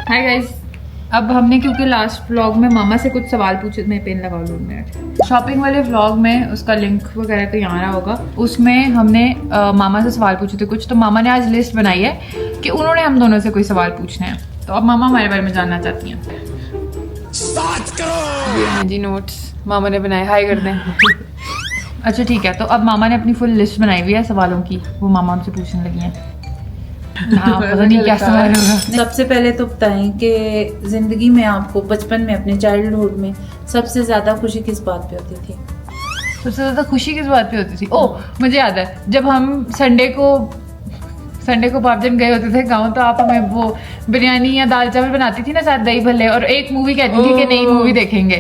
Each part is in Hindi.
हाय गाइस, अब हमने क्योंकि लास्ट व्लॉग में मामा से कुछ सवाल पूछे, मैं पेन लगा लूँ मिनट। शॉपिंग वाले व्लॉग में उसका लिंक वगैरह तो यहाँ रहा होगा, उसमें हमने मामा से सवाल पूछे थे कुछ। तो मामा ने आज लिस्ट बनाई है कि उन्होंने हम दोनों से कोई सवाल पूछने हैं। तो अब मामा हमारे बारे में जानना चाहती हैं। ये हैं जी नोट्स मामा ने बनाए, हाय कर दें। अच्छा ठीक है, तो अब मामा ने अपनी फुल लिस्ट बनाई हुई है सवालों की, वो मामा उनसे पूछने लगी हैं। हाँ, पता नहीं क्या सवाल होगा। सबसे पहले तो बताएं कि जिंदगी में आपको बचपन में, अपने चाइल्डहुड में सबसे ज्यादा खुशी किस बात पे होती थी? सबसे ज्यादा खुशी किस बात पे होती थी? ओह, मुझे याद है, जब हम संडे को पापजन गए होते थे गाँव, तो आप हमें वो बिरयानी या दाल चावल बनाती थी ना साथ दही भल्ले, और एक मूवी कहती थी कि नई मूवी देखेंगे।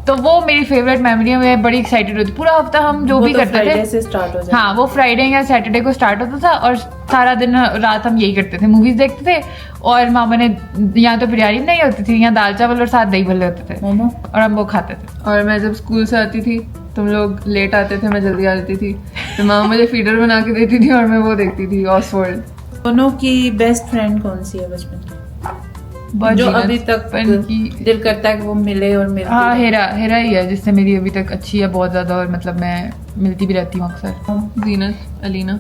तो वो मेरी फेवरेट मेमोरी है, मैं बड़ी एक्साइटेड होती। पूरा हफ्ता हम जो भी करते थे से स्टार्ट हो जाता। हाँ, वो फ्राइडे या सैटरडे को स्टार्ट होता था और सारा दिन रात हम यही करते थे, मूवीज देखते थे। और मामा ने यहाँ तो बिरयानी नहीं होती थी, यहाँ दाल चावल और साथ दही भल्ले होते थे और हम वो खाते थे। और मैं जब स्कूल से आती थी, तुम लोग लेट आते थे, मैं जल्दी आ जाती थी, तो मामा मुझे फीडर बना के देती थी और मैं वो देखती थी ऑसवर्ल्ड। दोनों की बेस्ट फ्रेंड कौन सी है बचपन की, जो अभी तक दिल करता है कि वो मिले और मिलते? हाँ, हेरा ही है जिससे मेरी अभी तक अच्छी है बहुत ज्यादा, और मतलब मैं मिलती भी रहती हूँ अक्सर। जीनत, अलीना।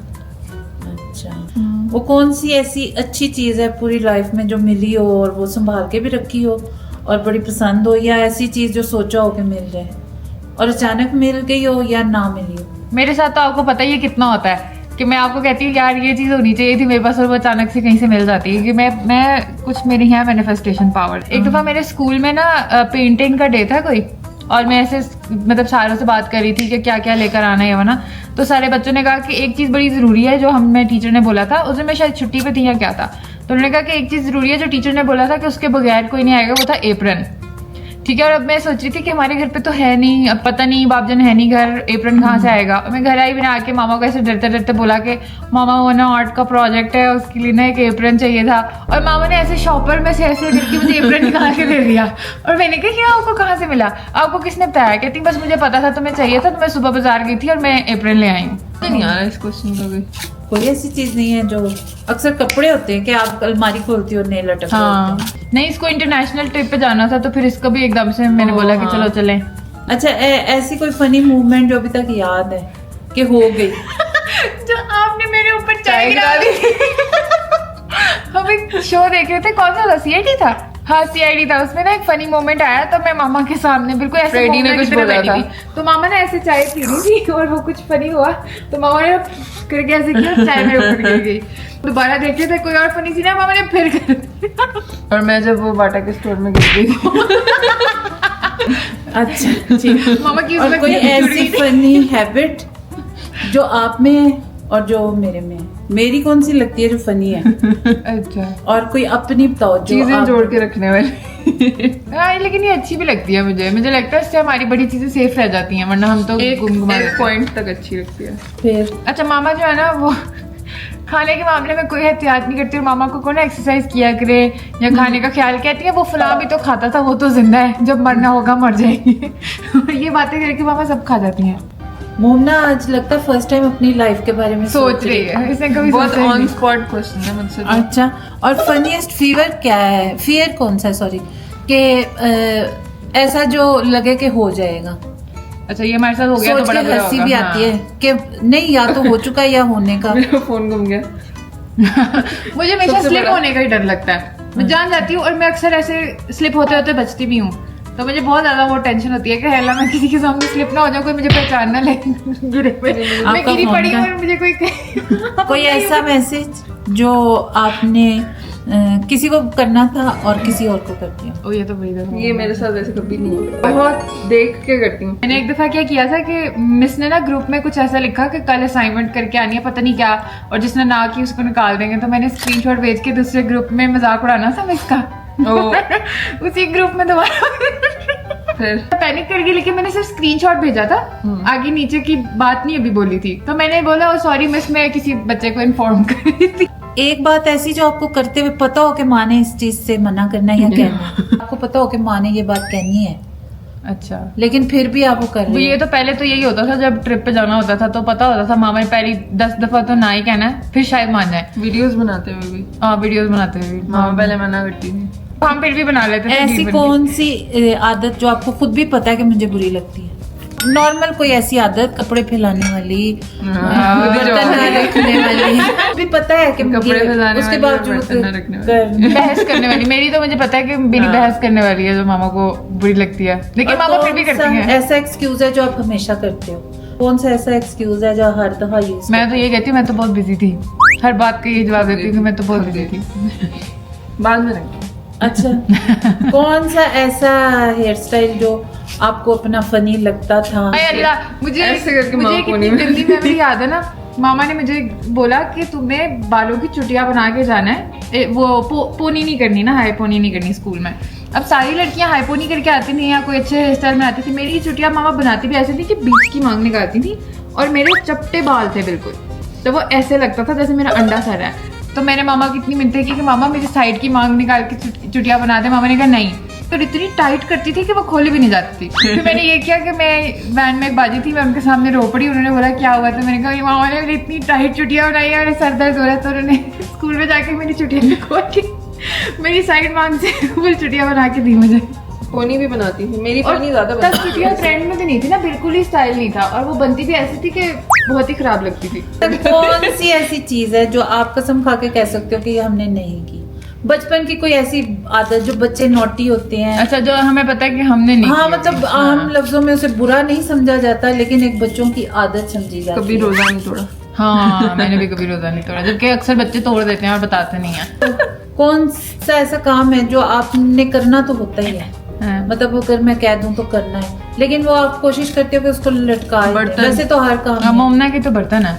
अच्छा, वो कौन सी ऐसी अच्छी चीज है पूरी लाइफ में जो मिली हो और वो संभाल के भी रखी हो और बड़ी पसंद हो, या ऐसी चीज जो सोचा हो कि मिल जाए और अचानक मिल गई हो या ना मिली हो? मेरे साथ तो आपको पता ही है कितना होता है कि मैं आपको कहती हूँ यार ये चीज़ होनी चाहिए थी मेरे पास, और वो अचानक से कहीं से मिल जाती है। कि मैं कुछ मेरी है मैनिफेस्टेशन पावर। एक दफ़ा मेरे स्कूल में ना पेंटिंग का डे था कोई, और मैं ऐसे मतलब सारों से बात कर रही थी कि क्या क्या लेकर आना है वरना। तो सारे बच्चों ने कहा कि एक चीज़ बड़ी ज़रूरी है जो हमें टीचर ने बोला था, उस दिन मैं शायद छुट्टी पे थी या क्या था। तो उन्होंने कहा कि एक चीज़ ज़रूरी है जो टीचर ने बोला था कि उसके बगैर कोई नहीं आएगा, वो था एप्रन। ठीक है, और अब मैं सोच रही थी कि हमारे घर पे तो है नहीं, अब पता नहीं बापजन है नहीं घर, एप्रन कहाँ से आएगा। और मैं घर आई, मैंने आके मामा को ऐसे डरते डरते बोला कि मामा वो ना आर्ट का प्रोजेक्ट है, उसके लिए ना एक एप्रन चाहिए था। और मामा ने ऐसे शॉपर में से ऐसे करके मुझे एप्रन निकाल के दे दिया। और मैंने कहा कि आपको कहाँ से मिला, आपको किसने बताया? कहती बस मुझे पता था तुम्हें चाहिए था, तो मैं सुबह बाजार गई थी और मैं एप्रन ले आई हूँ। नहीं आ रहा इस क्वेश्चन का भी। कोई ऐसी चीज नहीं है जो अक्सर कपड़े होते हैं कि आप अलमारी खोलती हो नए लटक हाँ, नहीं, इसको इंटरनेशनल ट्रिप पे जाना था, तो फिर इसको भी एकदम से मैंने बोला कि चलो चलें। अच्छा, ऐसी कोई फनी मूवमेंट जो अभी तक याद है कि हो गई? जो आपने मेरे ऊपर चाय गिरा दी। हम एक शो देख रहे थे, कौन सा था? सीआईडी था। हाँ, सीआईडी था। उसमें ना एक फनी मोमेंट आया, तो मैं मामा के सामने बिल्कुल ऐसे फ्रेडी ने कुछ बोला था, तो मामा ने ऐसे चाय पी ली थी और वो कुछ फनी हुआ, तो मामा ने करके ऐसे किया, चाय मेरे ऊपर गिर गई। दोबारा देखे थे कोई और फनी सी ना, मामा ने फिर कर दिया। और मैं जब वो बाटा के स्टोर में गिर गई। अच्छा ठीक। मामा की और कोई ऐसी फनी हैबिट जो आप में है और जो मेरे में है? मेरी कौन सी लगती है जो फनी है? अच्छा, और कोई अपनी बताओ जो चीजें जोड़ के रखने वाली। हाँ, लेकिन ये अच्छी भी लगती है मुझे लगता है इससे हमारी बड़ी चीजें सेफ रह जाती हैं, वरना हम तो एक गुमगुमा देते हैं। पॉइंट तक अच्छी लगती है। फिर अच्छा, मामा जो है ना वो खाने के मामले में कोई एहतियात नहीं करती, और मामा को कौन एक्सरसाइज किया करे या खाने का ख्याल, कहती है वो फलां भी तो खाता था, वो तो जिंदा है, जब मरना होगा मर जाएगी। ये बातें करके मामा सब खा जाती हैं। मोमना आज लगता है फर्स्ट टाइम अपनी लाइफ के बारे में सोच रही है, इसने कभी बहुत सोचा ही ऑन नहीं। स्पॉट क्वेश्चन है मुझसे। अच्छा, और फनीएस्ट फीवर क्या है? फियर कौन सा, सॉरी, कि ऐसा जो लगे कि हो जाएगा, अच्छा ये हमारे साथ हो गया सोच तो बड़ा के बुरा हंसी होगा। भी आती है कि नहीं, या तो हो चुका है या होने का। मेरा फोन गुम गया। मुझे हमेशा सबसे स्लिप बड़ा। होने का ही डर लगता है, मैं जान जाती हूँ, और मैं अक्सर ऐसे स्लिप होते होते बचती भी हूँ। तो मुझे बहुत ज्यादा वो टेंशन होती है कि हेला मैं किसी के सामने स्लिप ना हो जाऊँ, कोई मुझे पहचान ना ले। गिरे पे मैं आपका गिरी फोन पड़ी का? हूँ और मुझे कोई ऐसा मैसेज जो आपने किसी को करना था और किसी और को कर दिया? ओ, ये तो बड़ी दफा ये मेरे साथ वैसे कभी नहीं हुआ, बहुत देख के करती हूँ। मैंने एक दफा क्या किया था कि मिस ने ना ग्रुप में कुछ ऐसा लिखा कि कल असाइनमेंट करके आनी है, पता नहीं क्या, और जिसने ना की उसको निकाल देंगे। तो मैंने स्क्रीनशॉट भेज के दूसरे ग्रुप में मजाक उड़ाना था मिस का। उसी ग्रुप में दोबारा फिर पैनिक कर गई, लेकिन मैंने सिर्फ स्क्रीनशॉट भेजा था, आगे नीचे की बात नहीं अभी बोली थी। तो मैंने बोला ओ सॉरी मिस, मैं किसी बच्चे को इन्फॉर्म कर रही थी। एक बात ऐसी जो आपको करते हुए पता हो कि माँ ने इस चीज से मना करना है या कहना है, आपको पता हो कि माँ ने ये बात कहनी है, अच्छा, लेकिन फिर भी आप वो कर रहे ये तो पहले तो यही होता था, जब ट्रिप पे जाना होता था तो पता होता था मामा ने पहली 10 दफा तो ना ही कहना है, फिर शायद मान जाए। वीडियोस बनाते हुए भी, हाँ, वीडियोस बनाते हुए भी मामा पहले मना करती थी। हम फिर भी बना लेते थे ऐसी घी बन कौन सी आदत जो आपको खुद भी पता है कि मुझे बुरी लगती है? नॉर्मल कोई ऐसी आदत, कपड़े फैलाने वाली, बर्तन न रखने वाली, भी पता है कि कपड़े फैलाने उसके वाली और बावजूद बर्तन न रखने वाली। करना। बहस करने वाली मेरी तो मुझे पता है कि मेरी बहस करने वाली है जो मामा को बुरी लगती है, लेकिन और मामा फिर भी कौन करती सा है। ऐसा एक्सक्यूज है जो आप हमेशा करते हो? कौन सा ऐसा एक्सक्यूज है जो हर दफा यूज? मैं तो ये कहती हूँ मैं तो बहुत बिजी थी, हर बात का ये जवाब देती हूँ कि मैं तो बहुत बिजी थी। बाद में रखें। अच्छा, कौन सा ऐसा हेयर स्टाइल जो आपको अपना फनी लगता था? अरे अल्लाह, मुझे ऐसे करके मुझे मामा को कितनी नहीं गंदी मेमोरी याद है ना। मामा ने मुझे बोला कि तुम्हें बालों की चुटिया बना के जाना है, वो पोनी नहीं करनी ना, हाई पोनी नहीं करनी स्कूल में। अब सारी लड़कियां हाई पोनी करके आती नहीं, या कोई अच्छे हेयर स्टाइल बनाती थी। मेरी चुटिया मामा बनाती भी ऐसे थी कि बीच की मांग निकालती थी, और मेरे चपटे बाल थे बिल्कुल, तो वो ऐसे लगता था जैसे मेरा अंडा सर है। तो मैंने मामा की इतनी मिन्नतें की कि मामा मेरी साइड की मांग निकाल के चुटिया बना दे। मामा ने कहा नहीं, तो इतनी टाइट करती थी कि वो खोली भी नहीं जाती थी। फिर मैंने ये किया कि मैं वैन में एक बाजी थी, मैं उनके सामने रो पड़ी। उन्होंने बोला क्या हुआ, तो मैंने कहा ये मामा ने मेरी इतनी टाइट चुटिया बनाई है, मेरे सर दर्द हो रहा है। तो उन्होंने स्कूल में जाके मेरी चुटिया खोल के मेरी साइड मांग से फुल चुटिया बना के दी मुझे। पोनी भी बनाती थी, मेरी और पोनी ज्यादा तब बनाती चुटिया ट्रेंड में भी नहीं थी ना, बिल्कुल ही स्टाइल नहीं था, और वो बनती भी ऐसी थी कि बहुत ही खराब लगती थी। कौन सी ऐसी चीज है जो आप कसम खा के कह सकते हो कि ये हमने नहीं की? बचपन की कोई ऐसी आदत जो बच्चे नोटी होते हैं? अच्छा, जो हमें पता है कि हमने नहीं हाँ, की मतलब होती। आम लफ्जों में उसे बुरा नहीं समझा जाता, लेकिन एक बच्चों की आदत समझी जाती कभी है। रोजा नहीं तोड़ा। हाँ, मैंने भी कभी रोजा नहीं तोड़ा, जबकि अक्सर बच्चे तोड़ देते हैं और बताते नहीं है। कौन सा ऐसा काम है जो आपने करना तो होता ही है, हाँ। मतलब अगर मैं कह दूं तो करना है, लेकिन वो आप कोशिश करते हो कि उसको लटका दें। बर्तन। वैसे तो हर काम है। मोमना की तो बर्तन है।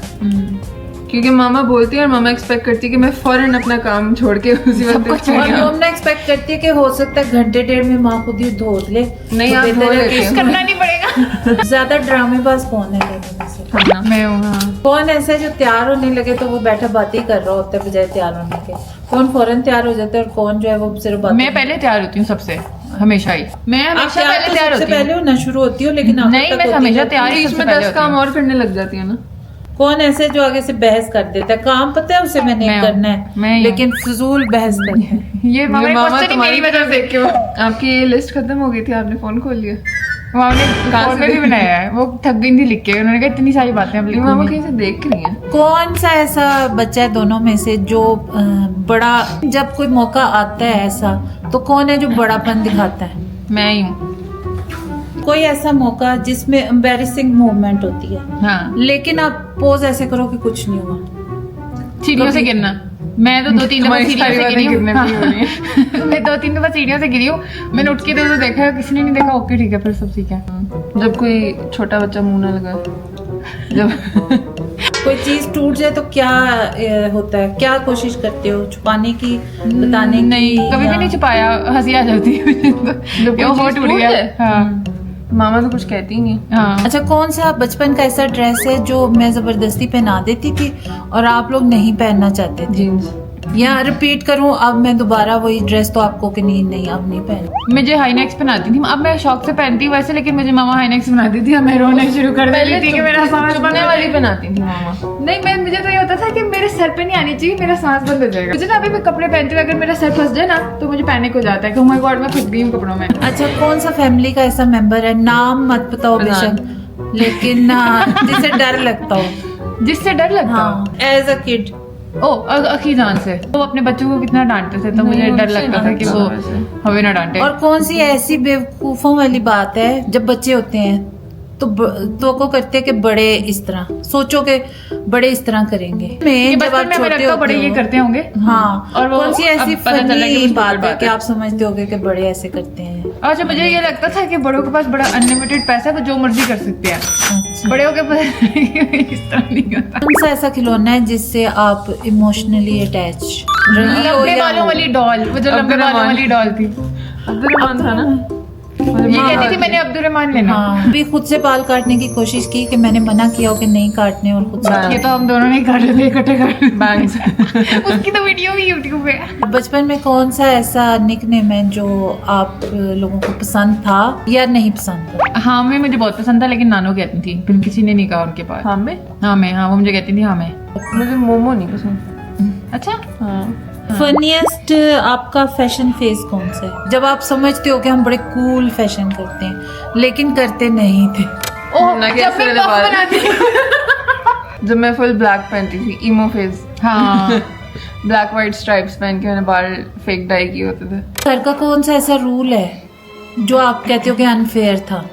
क्योंकि मामा बोलती है और मामा एक्सपेक्ट करती है कि मैं फौरन अपना काम छोड़ के उसी वक्त कुछ और मोमना एक्सपेक्ट करती है कि हो सकता है घंटे डेढ़ में माँ खुद ही धो ले। नहीं, तो आप बेहतर धो है लेते कि- हो। करना नहीं पड़ेगा। ज्यादा ड्रामेबाज कौन है दोनों में से? मैं हूँ। हाँ। कौन ऐसा है जो तैयार होने लगे तो वो बैठा बात ही कर रहा होता है बजाय तैयार होने के? कौन फौरन तैयार हो जाता है और कौन जो है वो सिर्फ बात? मैं पहले तैयार होती हूँ सबसे, हमेशा ही। मैं आप हमेशा तैयार पहले तो तैयार सबसे होती हूँ। पहले होना शुरू होती हो, लेकिन आखिर नहीं, तक मैं होती हमेशा रहती तैयार हो। ही बीच में सबसे पहले 10 काम होती और करने लग जाती है ना। कौन ऐसे जो आगे से बहस कर देता है? काम पता है उसे मैंने मैं करना मैं है, ही लेकिन फजूल बहस करना है। ये मामा ने क्वेश्चन ही तुम्हारी मेरी वजह से क्यों। आपकी ये लिस्ट खत्म हो गई थी, आपने फोन खोल लिया। मामा ने कहाँ फोन से में भी देखी? बनाया है, वो थक गई थी लिख के। उन्होंने कहा इतनी सारी बातें अब ये मामा लिखूंगी। कहीं से देख रही है। कौन सा ऐसा बच्चा है दोनों में से जो बड़ा, जब कोई मौका आता है ऐसा, तो कौन है जो बड़ापन दिखाता है? मैं ही हूँ। कोई ऐसा मौका जिसमें एम्बैरेसिंग मूवमेंट होती है, हाँ, लेकिन आप पोज ऐसे करो कि कुछ नहीं हुआ। सीढ़ियों से गिरना। मैं तो 2-3 दफा हमारी सीढ़ियों सारी से बातें गिरी हूँ। गिरने पे ही हो रही हाँ। मैं 2-3 दफा सीढ़ियों से गिरी हूँ। मैंने उठ के तो देखा, किसी ने नहीं देखा, ओके ठीक है, फिर सब ठीक है। जब कोई छोटा बच्चा मुंह ना लगा, जब कोई चीज टूट जाए तो क्या होता है? क्या कोशिश करते हो छुपाने की, बताने की? नहीं, कभी भी या- नहीं छुपाया, हंसी आ जाती है मुझे तो। जब ये कोई हो चीज़ टूट टूट गया। जाए। हाँ, मामा तो कुछ कहती ही नहीं। हाँ। अच्छा, कौन सा बचपन का ऐसा ड्रेस है जो मैं जबरदस्ती पहना देती थी और आप लोग नहीं पहनना चाहते थे? जीन्स। या रिपीट करूं अब मैं दोबारा वही ड्रेस, तो आपको कि नहीं अब नहीं पहन? मुझे हाई नेक्स पहनाती थी अब, मैं शौक से पहनती हूँ वैसे, लेकिन मुझे मामा हाई नेक्स बनाती थी और मैं रोने शुरू कर देती थी कि मेरा सांस बंद चुभने हो वाली जाएगा। बनाती थी मामा। नहीं, मैं मुझे तो ये होता था कि मेरे सर पे नहीं आनी चाहिए, मेरा सांस बंद हो जाएगा। मुझे ना अभी मैं कपड़े पहनती हूँ, अगर मेरा सर फंस जाए ना तो मुझे पैनिक हो जाता है कि oh my God, मैं फंस गई हूँ कपड़ों में। अच्छा, कौन सा फैमिली का ऐसा मेंबर है, नाम मत बताओ बेशक, लेकिन जिसे डर लगता हो? जिससे डर लगता हाँ, एज अ किड। ओ, अखी जान से। वो अपने बच्चों को कितना डांटते थे, तो मुझे नहीं, डर उनसे लगता ना था कि वो वैसे। हमें ना डांटे। और कौन सी ऐसी बेवकूफों वाली बात है जब बच्चे होते हैं तो को करते हैं कि बड़े इस तरह सोचो कि बड़े इस तरह करेंगे। ये बचपन में हमें लगता है बड़े ये करते होंगे। हाँ, और वो कौन सी ऐसी अब पता चला कि फनी कुछ बात है बात कि है। आप समझते होगे कि बड़े ऐसे करते हैं? अच्छा, मुझे ये लगता था कि बड़ों के पास बड़ा अनलिमिटेड पैसा है, वो जो मर्जी कर सकते हैं। अच्छा। बड़े के पास इस तरह नहीं होता। कौन सा ऐसा खिलौना है जिससे आप इमोशनली अटैच रही हो लंबे या बालों हो? वाली डॉल, वो जो लंबे अब्दुल बालों रहमान। वाली डॉल थी, अब्दुल था ना। ये कहती थी मैंने अब्दुल रहमान लेना। हाँ, भी खुद से बाल काटने की कोशिश की कि मैंने मना किया हो कि नहीं काटने, और खुद से? ये तो हम दोनों ने काट लेते इकट्ठे काट बैंग्स। उसकी तो वीडियो भी यूट्यूब पे है। बचपन में कौन सा ऐसा निकनेम है जो आप लोगों को पसंद था या नहीं पसंद था? हाँ, मैं मुझे बहुत पसंद था, लेकिन नानो कहती थी, फिर किसी ने नहीं कहा उनके पास। हाँ में हाँ, मैं, हाँ, वो मुझे कहती थी हाँ मैं। मुझे मोमो नहीं पसंद। अच्छा, हाँ, फनीएस्ट आपका फैशन फेज कौन सा है, जब आप समझते हो कि हम बड़े कूल फैशन करते हैं लेकिन करते नहीं थे? ओह, ना जब कैसे मैं वाले puff बाल। बनाती थी। जब मैं फुल ब्लैक पहनती थी, ईमो फेज, हाँ ब्लैक वाइट स्ट्राइप्स पहन के मैंने बाल फेक डाई किए होते थे। घर का कौन सा ऐसा रूल है जो आप कहते हो कि अनफेयर था,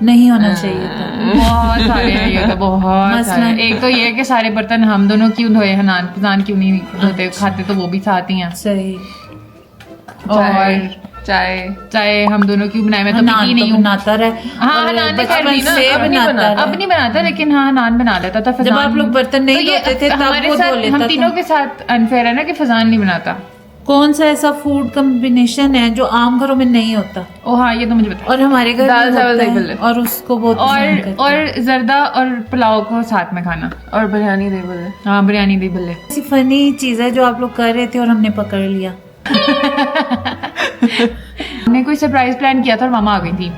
नहीं होना चाहिए था? बहुत सारे हैं ये तो, बहुत मसलन? सारे। एक तो ये है कि सारे बर्तन हम दोनों क्यों धोए, हनान फजान क्यों नहीं धोते, खाते तो वो भी साथ ही हैं। सही। और चाय चाहे हम दोनों क्यों बनाए, मैं तो नान पीती नहीं तो हूँ। बनाता रहे। हाँ और नान ने बचपन कर दी ना, से अब नहीं बनाता बनाता, रहे। अब नहीं बनाता, लेकिन हाँ नान बना लेता था। जब आप लोग बर्तन नहीं तो ये धोते थे, तब हमारे वो धो साथ, लेता हम था। तीनों के साथ अनफेयर है ना कि फजान नहीं बनाता। कौन सा ऐसा फूड कॉम्बिनेशन है जो आम घरों में नहीं होता ओ हाँ ये तो मुझे पता और हमारे घर दाल में चावल होता दही है भल्ले। और उसको बहुत पसंद है। करते हैं। और जर्दा और पुलाव को साथ में खाना। और बिरयानी दे बोले। हाँ बिरयानी दी बल्ले। ऐसी फनी चीज है जो आप लोग कर रहे थे और हमने पकड़ लिया। हमने कोई सरप्राइज प्लान किया था और मामा आ गई थी।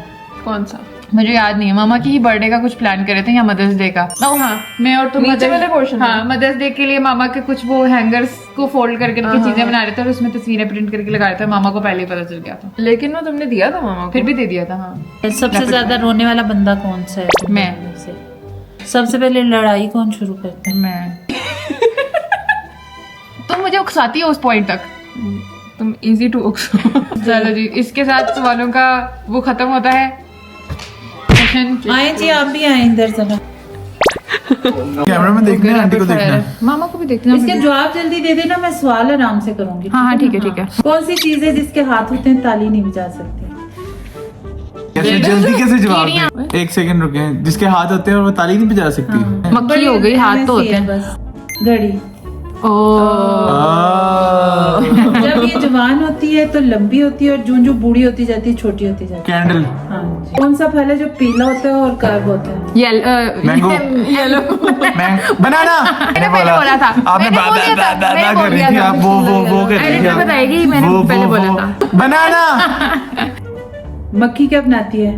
कौन सा? मुझे याद नहीं है, मामा की ही बर्थडे का कुछ प्लान करे थे या मदर्स डे का। ओ हाँ, मैं और तुम नीचे वाले portion में? हाँ मदर्स डे के लिए मामा के कुछ वो हैंगर्स को फोल्ड करके हाँ, चीजें बना रहे थे और उसमें तस्वीरें प्रिंट करके लगा रहे थे। मामा को पहले ही पता चल गया था, लेकिन वो तुमने दिया था मामा को। फिर भी दे दिया था। हाँ सबसे ज्यादा रोने वाला बंदा कौन सा है तुम मैं। लोगों में से? सबसे पहले लड़ाई कौन शुरू करता है? मैं तुम मुझे उकसाती हो उस पॉइंट तक। तुम इजी टू उक्सो। चलो जी, इसके साथ सवालों का वो खत्म होता है सेशन। आए जी, आप भी आए इधर जरा। कैमरा में देखना है, आंटी को देखना है। मामा को भी देखना। इसके जवाब जल्दी दे देना, मैं सवाल आराम से करूंगी। हाँ, हाँ, ठीक है, ठीक है। कौन सी चीज है जिसके हाथ होते हैं ताली नहीं बजा सकते? कैसे जल्दी कैसे जवाब दें? एक सेकंड रुके, जिसके हाथ होते हैं और वो ताली नहीं बजा सकती। मक्खी हो गई, हाथ तो होते हैं। बस घड़ी। ओ जब ये जवान होती है तो लंबी होती है और जूं जूं बूढ़ी होती जाती है छोटी होती जाती कैंडल। है। हाँ जी। कौन सा फल है जो पीला होता है और कर्व होता है? मैंगो। येलो। बनाना। मैंने पहले बोला था। आपने मैंने बोल दिया था, मैंने कर बोल रही दिया थी था। आप, वो कर रही थी एडिटर आप। बताएगी, मैंने पहले बोला था। बनाना। मक्खी क्या बनाती है?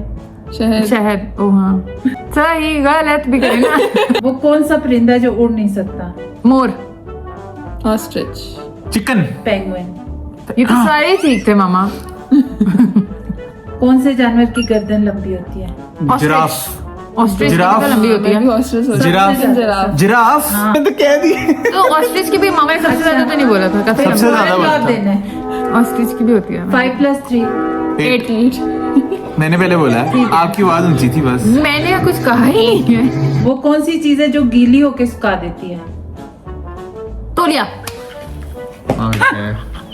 शहद। शहद। ओ हाँ, सही गलत भी करे ना। वो कौन सा परिंदा है जो उड़ नहीं सकता? मोर। ऑस्ट्रिच। चिकन। पेंगुइन। ये तो सारे ठीक थे मामा। कौन से जानवर की गर्दन लंबी होती है? जिराफ। ऑस्ट्रिच की जिराफ। तो लंबी होती मैं भी है। ऑस्ट्रिच सोच जिराफ। जिराफ। जिराफ। मैं तो कह दी। तो ऑस्ट्रिच की भी मामा ने सबसे ज्यादा तो नहीं बोला था, काफी सबसे लंबी। ज्यादा जवाब बोलता। देना है। ऑस्ट्रिच की भी होती है। 5 + 3 8। मैंने पहले बोला, आपकी आवाज ऊंची थी बस। मैंने कुछ कहा ही नहीं है। वो कौन सी चीज है जो गीली होके सुखा देती है? तोलिया।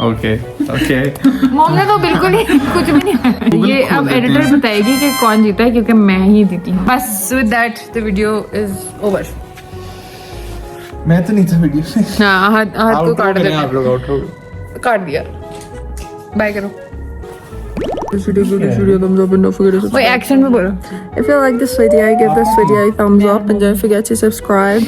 Okay okay. मॉम ने तो बिल्कुल ही कुछ भी नहीं। ये अब एडिटर बताएगी कि कौन जीता है, क्योंकि मैं ही जीती हूँ। बस with that the video is over. मैं तो नहीं था वीडियो में। हाँ, हाथ को Outro काट करें देते आप लोग, आउटरो। काट दिया। बाय करो। This video thumbs up and don't forget to subscribe. कोई एक्शन में बोलो। If you like this video, give this video a thumbs up and don't forget to subscribe.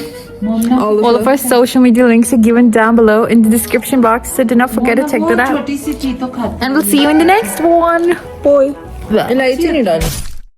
All of our social media links are given down below in the description box, so do not forget to check that out. छोटी सी चीज तो खाती And we'll see you in the next one. Boy. इलायची नहीं डाली।